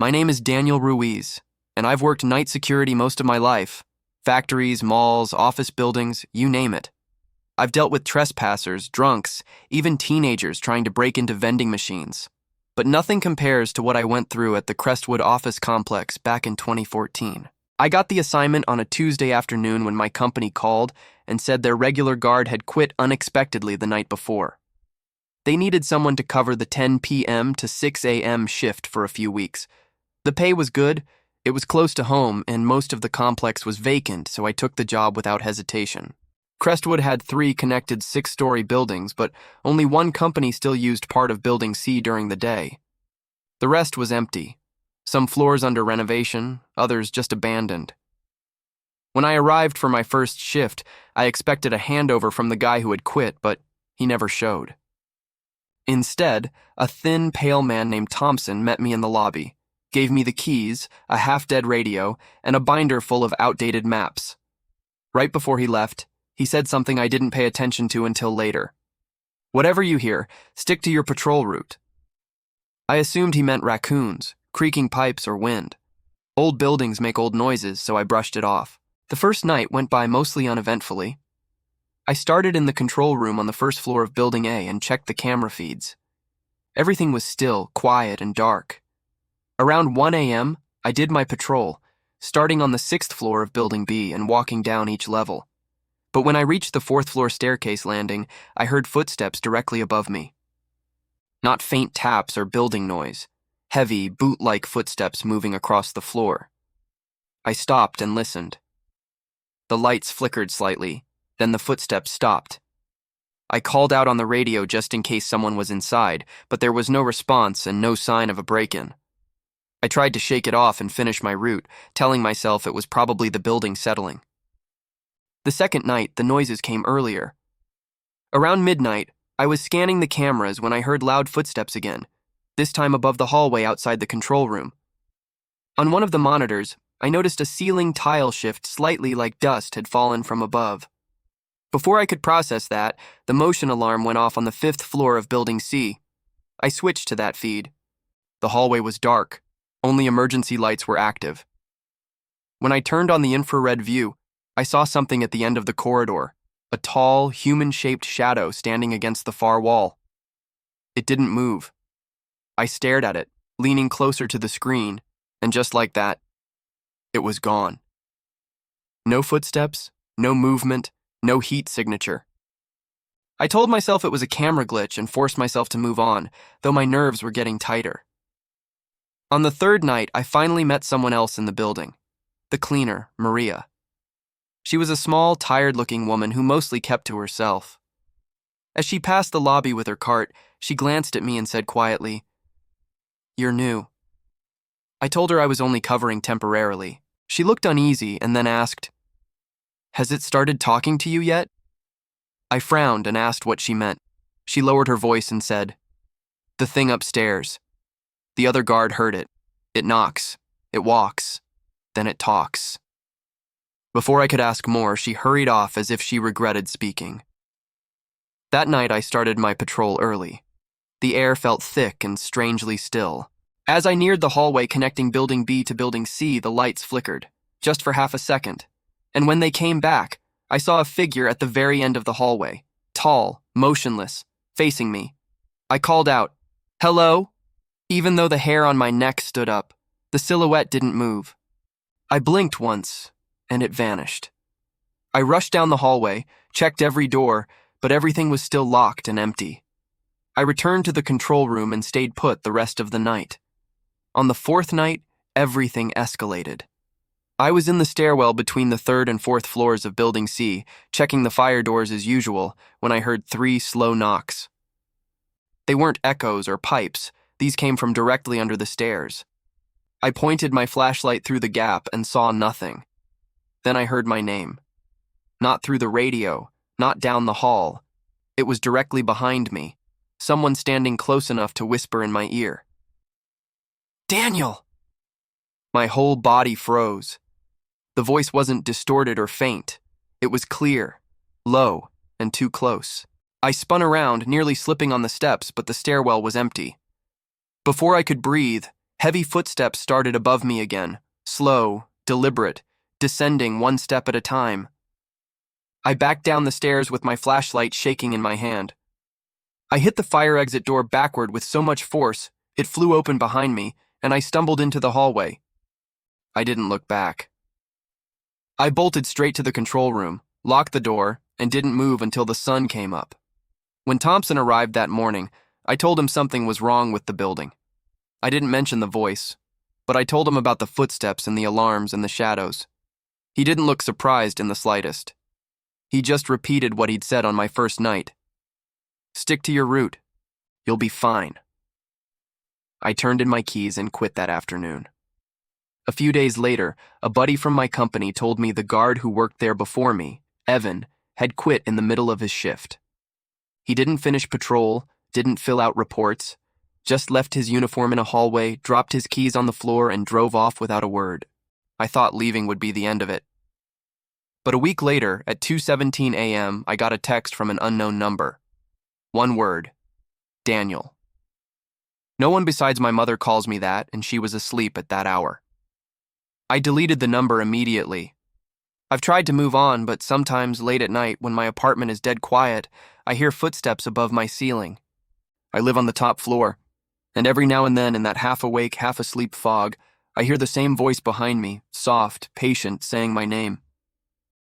My name is Daniel Ruiz, and I've worked night security most of my life. Factories, malls, office buildings, you name it. I've dealt with trespassers, drunks, even teenagers trying to break into vending machines. But nothing compares to what I went through at the Crestwood office complex back in 2014. I got the assignment on a Tuesday afternoon when my company called and said their regular guard had quit unexpectedly the night before. They needed someone to cover the 10 p.m. to 6 a.m. shift for a few weeks. The pay was good, it was close to home, and most of the complex was vacant, so I took the job without hesitation. Crestwood had 3 connected 6-story buildings, but only one company still used part of Building C during the day. The rest was empty. Some floors under renovation, others just abandoned. When I arrived for my first shift, I expected a handover from the guy who had quit, but he never showed. Instead, a thin, pale man named Thompson met me in the lobby, gave me the keys, a half-dead radio, and a binder full of outdated maps. Right before he left, he said something I didn't pay attention to until later. "Whatever you hear, stick to your patrol route." I assumed he meant raccoons, creaking pipes, or wind. Old buildings make old noises, so I brushed it off. The first night went by mostly uneventfully. I started in the control room on the first floor of Building A and checked the camera feeds. Everything was still, quiet, and dark. Around 1 a.m., I did my patrol, starting on the 6th floor of Building B and walking down each level. But when I reached the 4th floor staircase landing, I heard footsteps directly above me. Not faint taps or building noise, heavy, boot-like footsteps moving across the floor. I stopped and listened. The lights flickered slightly, then the footsteps stopped. I called out on the radio just in case someone was inside, but there was no response and no sign of a break-in. I tried to shake it off and finish my route, telling myself it was probably the building settling. The second night, the noises came earlier. Around midnight, I was scanning the cameras when I heard loud footsteps again, this time above the hallway outside the control room. On one of the monitors, I noticed a ceiling tile shift slightly like dust had fallen from above. Before I could process that, the motion alarm went off on the 5th floor of Building C. I switched to that feed. The hallway was dark. Only emergency lights were active. When I turned on the infrared view, I saw something at the end of the corridor, a tall, human-shaped shadow standing against the far wall. It didn't move. I stared at it, leaning closer to the screen, and just like that, it was gone. No footsteps, no movement, no heat signature. I told myself it was a camera glitch and forced myself to move on, though my nerves were getting tighter. On the 3rd night, I finally met someone else in the building, the cleaner, Maria. She was a small, tired-looking woman who mostly kept to herself. As she passed the lobby with her cart, she glanced at me and said quietly, "You're new." I told her I was only covering temporarily. She looked uneasy and then asked, "Has it started talking to you yet?" I frowned and asked what she meant. She lowered her voice and said, "The thing upstairs. The other guard heard it. It knocks, it walks, then it talks." Before I could ask more, she hurried off as if she regretted speaking. That night, I started my patrol early. The air felt thick and strangely still. As I neared the hallway connecting Building B to Building C, the lights flickered, just for half a second. And when they came back, I saw a figure at the very end of the hallway, tall, motionless, facing me. I called out, "Hello?" Even though the hair on my neck stood up, the silhouette didn't move. I blinked once, and it vanished. I rushed down the hallway, checked every door, but everything was still locked and empty. I returned to the control room and stayed put the rest of the night. On the 4th night, everything escalated. I was in the stairwell between the 3rd and 4th floors of Building C, checking the fire doors as usual, when I heard 3 slow knocks. They weren't echoes or pipes. These came from directly under the stairs. I pointed my flashlight through the gap and saw nothing. Then I heard my name. Not through the radio, not down the hall. It was directly behind me, someone standing close enough to whisper in my ear. "Daniel!" My whole body froze. The voice wasn't distorted or faint. It was clear, low, and too close. I spun around, nearly slipping on the steps, but the stairwell was empty. Before I could breathe, Heavy footsteps started above me again, slow, deliberate, descending one step at a time. I backed down the stairs with my flashlight shaking in my hand. I hit the fire exit door backward with so much force, it flew open behind me, and I stumbled into the hallway. I didn't look back. I bolted straight to the control room, locked the door, and didn't move until the sun came up. When Thompson arrived that morning, I told him something was wrong with the building. I didn't mention the voice, but I told him about the footsteps and the alarms and the shadows. He didn't look surprised in the slightest. He just repeated what he'd said on my first night. Stick to your route. You'll be fine. I turned in my keys and quit that afternoon. A few days later, a buddy from my company told me the guard who worked there before me, Evan, had quit in the middle of his shift. He didn't finish patrol, didn't fill out reports, just left his uniform in a hallway, dropped his keys on the floor, and drove off without a word. I thought leaving would be the end of it. But a week later, at 2:17 a.m., I got a text from an unknown number. One word: Daniel. No one besides my mother calls me that, and she was asleep at that hour. I deleted the number immediately. I've tried to move on, but sometimes late at night, when my apartment is dead quiet, I hear footsteps above my ceiling. I live on the top floor, and every now and then in that half-awake, half-asleep fog, I hear the same voice behind me, soft, patient, saying my name.